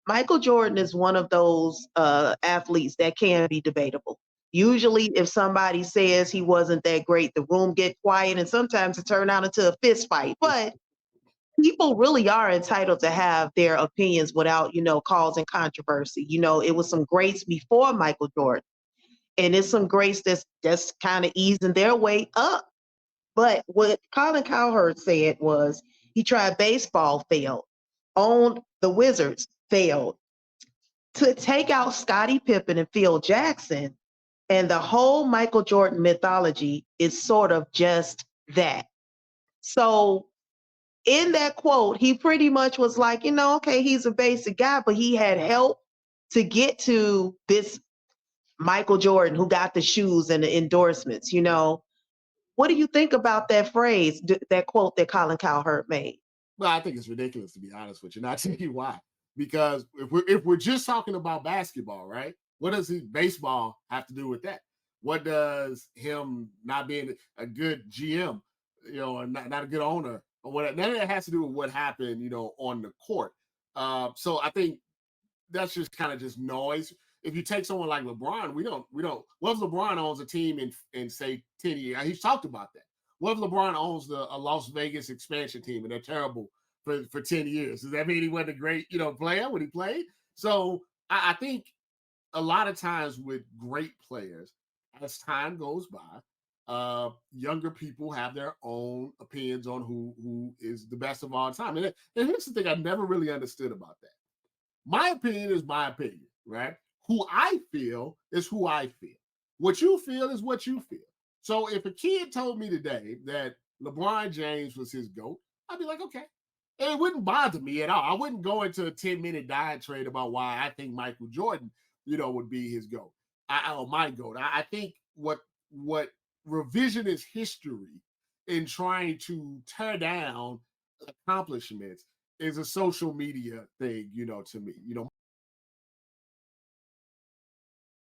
Michael Jordan is one of those athletes that can be debatable. Usually, if somebody says he wasn't that great, the room get quiet, and sometimes it turn out into a fist fight. But people really are entitled to have their opinions without, causing controversy. It was some greats before Michael Jordan, and it's some greats that's kind of easing their way up. But what Colin Cowherd said was he tried baseball, failed, owned the Wizards, failed. To take out Scottie Pippen and Phil Jackson, and the whole Michael Jordan mythology is sort of just that. So in that quote, he pretty much was like, okay, he's a basic guy, but he had help to get to this Michael Jordan who got the shoes and the endorsements. What do you think about that phrase, that quote that Colin Cowherd made? Well, I think it's ridiculous, to be honest with you. And I'll tell you why. Because if we're just talking about basketball, right? What does baseball have to do with that? What does him not being a good GM, and not a good owner, or what? None of that has to do with what happened, on the court. So I think that's just kind of just noise. If you take someone like LeBron, we don't. What if LeBron owns a team in say 10 years? He's talked about that. What if LeBron owns a Las Vegas expansion team and they're terrible for 10 years? Does that mean he wasn't a great, player when he played? So I think a lot of times with great players, as time goes by, younger people have their own opinions on who is the best of all time. And here's the thing I never really understood about that. My opinion is my opinion, right? Who I feel is who I feel. What you feel is what you feel. So if a kid told me today that LeBron James was his GOAT, I'd be like, okay. And it wouldn't bother me at all. I wouldn't go into a 10-minute diatribe about why I think Michael Jordan, would be his GOAT. Or my GOAT. I think what revisionist history in trying to tear down accomplishments is a social media thing, to me.